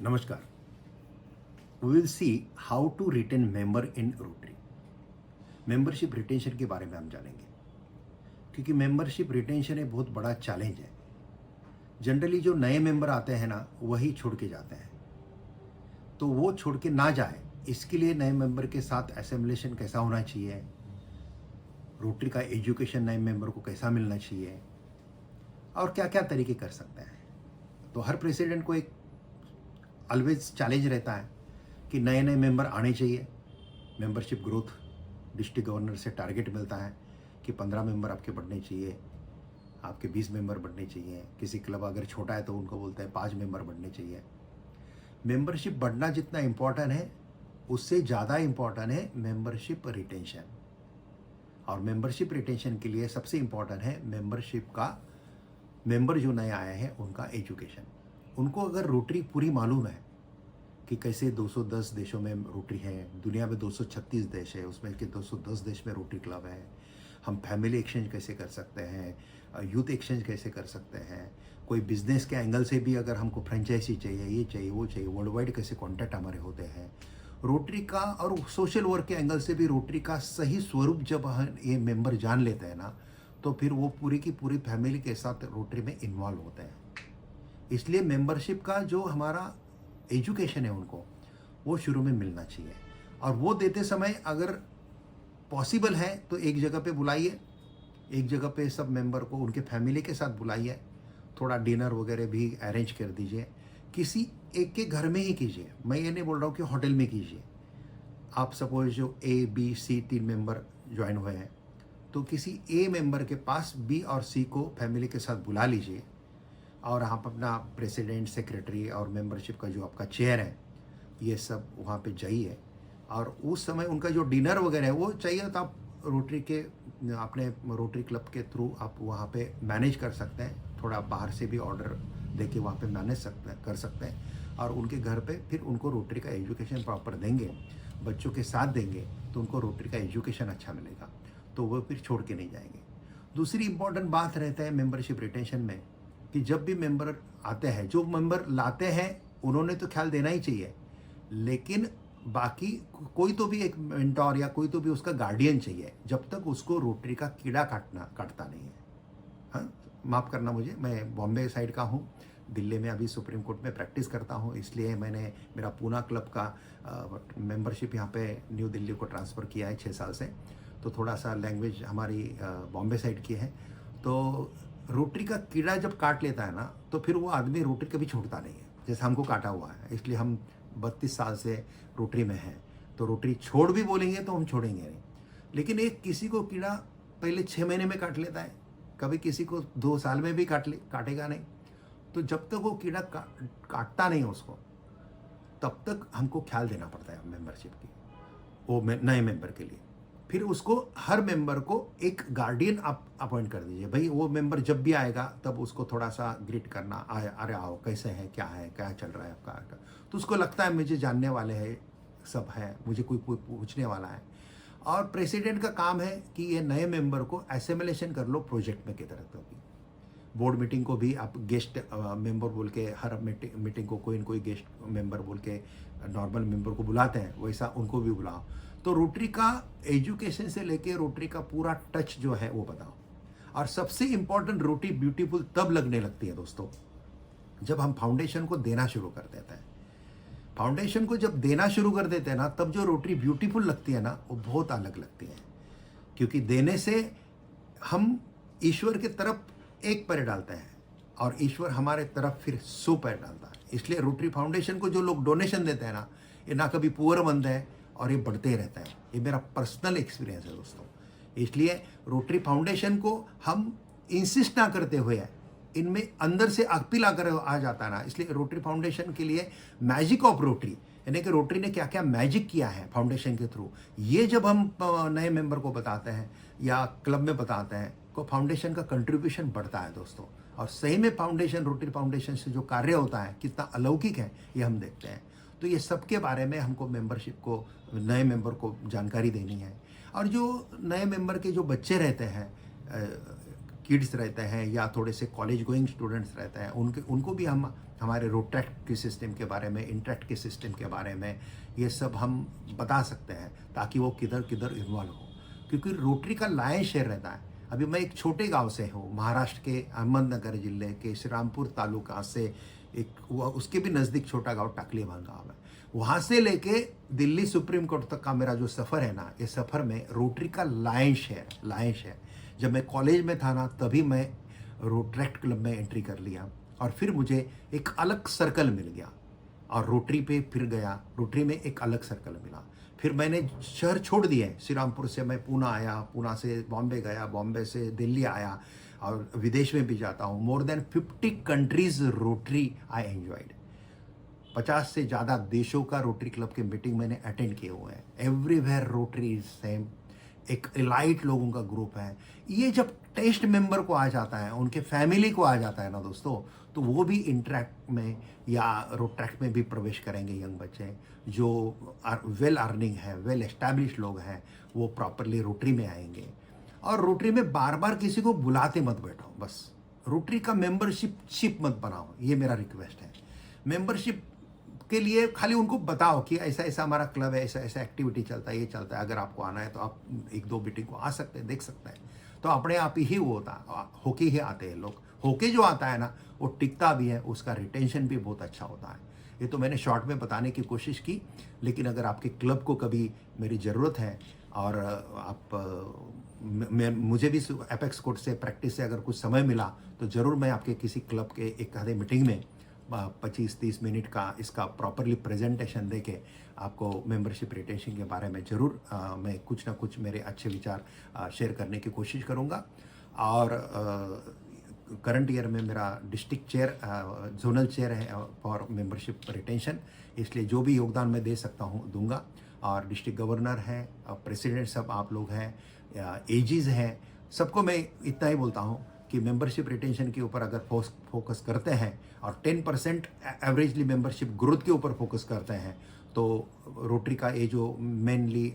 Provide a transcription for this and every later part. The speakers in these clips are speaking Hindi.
नमस्कार. We will see how to retain member in Rotary. Membership retention के बारे में हम जानेंगे क्योंकि मेंबरशिप रिटेंशन एक बहुत बड़ा चैलेंज है. जनरली जो नए मेंबर आते हैं ना वही छोड़ के जाते हैं, तो वो छोड़ के ना जाए इसके लिए नए मेंबर के साथ एसिमिलेशन कैसा होना चाहिए, रोटरी का एजुकेशन नए मेंबर को कैसा मिलना चाहिए और क्या क्या तरीके कर सकते हैं. तो हर प्रेसिडेंट को एक ऑलवेज चैलेंज रहता है कि नए नए मेंबर आने चाहिए. मेंबरशिप ग्रोथ डिस्ट्रिक्ट गवर्नर से टारगेट मिलता है कि 15 मेंबर आपके बढ़ने चाहिए, आपके 20 मेंबर बढ़ने चाहिए. किसी क्लब अगर छोटा है तो उनको बोलते हैं 5 मेंबर बढ़ने चाहिए. मेंबरशिप बढ़ना जितना इम्पोर्टेंट है उससे ज़्यादा इम्पोर्टेंट है मेंबरशिप रिटेंशन. और मेंबरशिप रिटेंशन के लिए सबसे इम्पोर्टेंट है मेंबरशिप का मेंबर जो नए आए हैं उनका एजुकेशन. उनको अगर रोटरी पूरी मालूम है कि कैसे 210 देशों में रोटरी है, दुनिया में 236 देश है, उसमें के 210 देश में रोटरी क्लब है, हम फैमिली एक्सचेंज कैसे कर सकते हैं, यूथ एक्सचेंज कैसे कर सकते हैं, कोई बिजनेस के एंगल से भी अगर हमको फ्रेंचाइजी चाहिए, ये चाहिए वो चाहिए, वर्ल्ड वाइड कैसे कॉन्टैक्ट हमारे होते हैं, रोटरी का और सोशल वर्क के एंगल से भी रोटरी का सही स्वरूप जब ये मेंबर जान लेते हैं ना तो फिर वो पूरी की पूरी फैमिली के साथ रोटरी में इन्वॉल्व होते हैं. इसलिए मेंबरशिप का जो हमारा एजुकेशन है उनको वो शुरू में मिलना चाहिए. और वो देते समय अगर पॉसिबल है तो एक जगह पे बुलाइए, एक जगह पे सब मेंबर को उनके फैमिली के साथ बुलाइए, थोड़ा डिनर वगैरह भी अरेंज कर दीजिए. किसी एक के घर में ही कीजिए, मैं ये नहीं बोल रहा हूँ कि होटल में कीजिए. आप सपोज जो A, B, C 3 member join हुए हैं तो किसी A मेंबर के पास B और C को फैमिली के साथ बुला लीजिए और आप अपना प्रेसिडेंट, सेक्रेटरी और मेंबरशिप का जो आपका चेयर है ये सब वहाँ पे जाइए. और उस समय उनका जो डिनर वगैरह है वो चाहिए तो आप रोटरी के अपने रोटरी क्लब के थ्रू आप वहाँ पे मैनेज कर सकते हैं. थोड़ा बाहर से भी ऑर्डर देके वहाँ पे मैनेज कर सकते हैं और उनके घर पे फिर उनको रोटरी का एजुकेशन प्रॉपर देंगे, बच्चों के साथ देंगे तो उनको रोटरी का एजुकेशन अच्छा मिलेगा, तो वो फिर छोड़ के नहीं जाएंगे. दूसरी इंपॉर्टेंट बात रहता है मेंबरशिप रिटेंशन में कि जब भी मेंबर आते हैं, जो मेंबर लाते हैं उन्होंने तो ख्याल देना ही चाहिए, लेकिन बाकी कोई तो भी एक मेंटोर या कोई तो भी उसका गार्डियन चाहिए जब तक उसको रोटरी का कीड़ा काटता नहीं है. हाँ, माफ़ करना मुझे, मैं बॉम्बे साइड का हूँ, दिल्ली में अभी सुप्रीम कोर्ट में प्रैक्टिस करता हूँ, इसलिए मैंने मेरा पूना क्लब का मेंबरशिप यहाँ पे न्यू दिल्ली को ट्रांसफ़र किया है 6 साल से. तो थोड़ा सा लैंग्वेज हमारी बॉम्बे साइड की है. तो रोटरी का कीड़ा जब काट लेता है ना तो फिर वो आदमी रोटरी कभी छोड़ता नहीं है, जैसे हमको काटा हुआ है. इसलिए हम 32 साल से रोटरी में हैं, तो रोटरी छोड़ भी बोलेंगे तो हम छोड़ेंगे नहीं. लेकिन एक किसी को कीड़ा पहले 6 महीने में काट लेता है, कभी किसी को 2 साल में भी काटेगा नहीं. तो जब तक वो कीड़ा काटता नहीं उसको तब तक हमको ख्याल देना पड़ता है मेंबरशिप की, वो नए मेंबर के लिए. फिर उसको हर मेंबर को एक गार्डियन आप अपॉइंट कर दीजिए. भाई वो मेंबर जब भी आएगा तब उसको थोड़ा सा ग्रीट करना, अरे आओ, कैसे है, क्या चल रहा है आपका. तो उसको लगता है मुझे जानने वाले हैं सब है, मुझे कोई पूछने वाला है. और प्रेसिडेंट का काम है कि ये नए मेंबर को एसिमिलेशन कर लो प्रोजेक्ट में की तरह. तो भी बोर्ड मीटिंग को भी आप गेस्ट मेंबर बोल के, हर मीटिंग को कोई न कोई गेस्ट मेंबर बोल के नॉर्मल मेंबर को बुलाते हैं, वैसा उनको भी बुलाओ. तो रोटरी का एजुकेशन से लेके रोटरी का पूरा टच जो है वो बताओ. और सबसे इम्पोर्टेंट, रोटरी ब्यूटीफुल तब लगने लगती है दोस्तों जब हम फाउंडेशन को देना शुरू कर देते हैं. फाउंडेशन को जब देना शुरू कर देते हैं ना तब जो रोटरी ब्यूटीफुल लगती है ना वो बहुत अलग लगती है, क्योंकि देने से हम ईश्वर की तरफ एक पैर डालते हैं और ईश्वर हमारे तरफ फिर 100 पैर डालता है. इसलिए रोटरी फाउंडेशन को जो लोग डोनेशन देते हैं ना ये ना कभी पुअर बनते हैं और ये बढ़ते ही रहता है. ये मेरा पर्सनल एक्सपीरियंस है दोस्तों. इसलिए रोटरी फाउंडेशन को हम इंसिस्ट ना करते हुए इनमें अंदर से अपील आकर आ जाता है ना. इसलिए रोटरी फाउंडेशन के लिए मैजिक ऑफ रोटरी, यानी कि रोटरी ने क्या क्या मैजिक किया है फाउंडेशन के थ्रू, ये जब हम नए मेंबर को बताते हैं या क्लब में बताते हैं तो फाउंडेशन का कंट्रीब्यूशन बढ़ता है दोस्तों. और सही में फाउंडेशन, रोटरी फाउंडेशन से जो कार्य होता है कितना अलौकिक है ये हम देखते हैं. तो ये सबके बारे में हमको मेंबरशिप को, नए मेंबर को जानकारी देनी है. और जो नए मेंबर के जो बच्चे रहते हैं किड्स रहते हैं या थोड़े से कॉलेज गोइंग स्टूडेंट्स रहते हैं, उनको भी हम हमारे रोट्रैक्ट के सिस्टम के बारे में, इंट्रैक्ट के सिस्टम के बारे में ये सब हम बता सकते हैं, ताकि वो किधर किधर इन्वॉल्व हो। क्योंकि रोटरी का लायन शेयर रहता है। अभी मैं एक छोटे गांव से हूँ, महाराष्ट्र के अहमदनगर जिले के श्रीरामपुर तालुका से, उसके भी नज़दीक छोटा गांव टाकलीवान गांव है। वहाँ से लेके दिल्ली सुप्रीम कोर्ट तक का मेरा जो सफ़र है ना, ये सफ़र में रोटरी का लायन शेयर। जब मैं कॉलेज में था ना, तभी मैं रोट्रैक्ट क्लब में एंट्री कर लिया, और फिर मुझे एक अलग सर्कल मिल गया, और रोटरी पे फिर गया, रोटरी में एक अलग सर्कल मिला। फिर मैंने शहर छोड़ दिए, श्रीरामपुर से मैं पूना आया, पूना से बॉम्बे गया, बॉम्बे से दिल्ली आया, और विदेश में भी जाता हूँ। More than 50 countries rotary I enjoyed. 50 से ज़्यादा देशों का रोटरी क्लब के मीटिंग मैंने अटेंड किए हुए हैं। एवरीवेयर रोटरी इज सेम, एक एलाइट लोगों का ग्रुप है। ये जब टेस्ट मेंबर को आ जाता है, उनके फैमिली को आ जाता है ना दोस्तों, तो वो भी इंटरेक्ट में या रोट्रैक्ट में भी प्रवेश करेंगे। यंग बच्चे जो वेल अर्निंग है, वेल एस्टैब्लिश लोग हैं, वो प्रॉपरली रोटरी में आएंगे। और रोटरी में बार बार किसी को बुलाते मत बैठो, बस रोटरी का मेंबरशिप मत बनाओ, ये मेरा रिक्वेस्ट है। मेंबरशिप के लिए खाली उनको बताओ कि ऐसा ऐसा हमारा क्लब है, ऐसा ऐसा एक्टिविटी चलता है, ये चलता है, अगर आपको आना है तो आप 1-2 मीटिंग को आ सकते हैं, देख सकते हैं। तो अपने आप ही होके ही आते हैं लोग। होके जो आता है ना, वो टिकता भी है, उसका रिटेंशन भी बहुत अच्छा होता है। ये तो मैंने शॉर्ट में बताने की कोशिश की, लेकिन अगर आपके क्लब को कभी मेरी ज़रूरत है, और मुझे भी एपेक्स कोर्ट से प्रैक्टिस से अगर कुछ समय मिला, तो ज़रूर मैं आपके किसी क्लब के एक आधे मीटिंग में 25-30 मिनट का इसका प्रॉपरली प्रेजेंटेशन देके आपको मेंबरशिप रिटेंशन के बारे में ज़रूर मैं कुछ ना कुछ मेरे अच्छे विचार शेयर करने की कोशिश करूँगा। और करंट ईयर में मेरा डिस्ट्रिक्ट चेयर, जोनल चेयर है फॉर मेंबरशिप रिटेंशन, इसलिए जो भी योगदान मैं दे सकता हूँ दूंगा। और डिस्ट्रिक्ट गवर्नर हैं, प्रेसिडेंट सब आप लोग हैं, एजीज़ हैं, सबको मैं इतना ही बोलता हूँ कि मेंबरशिप रिटेंशन के ऊपर अगर फोकस करते हैं और 10% एवरेजली मेंबरशिप ग्रोथ के ऊपर फोकस करते हैं, तो रोटरी का ये जो मेनली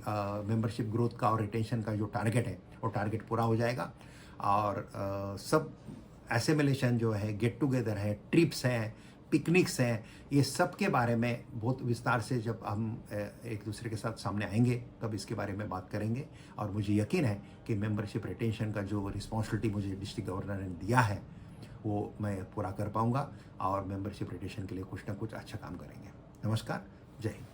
मेंबरशिप ग्रोथ का और रिटेंशन का जो टारगेट है, वो टारगेट पूरा हो जाएगा। और सब एसेमिलेशन जो है, गेट टुगेदर है, ट्रिप्स हैं, पिकनिक्स हैं, ये सब के बारे में बहुत विस्तार से जब हम एक दूसरे के साथ सामने आएंगे, तब इसके बारे में बात करेंगे। और मुझे यकीन है कि मेंबरशिप रिटेंशन का जो रिस्पॉन्सिबिलिटी मुझे डिस्ट्रिक्ट गवर्नर ने दिया है, वो मैं पूरा कर पाऊंगा, और मेंबरशिप रिटेंशन के लिए कुछ ना कुछ अच्छा काम करेंगे। नमस्कार, जय हिंद।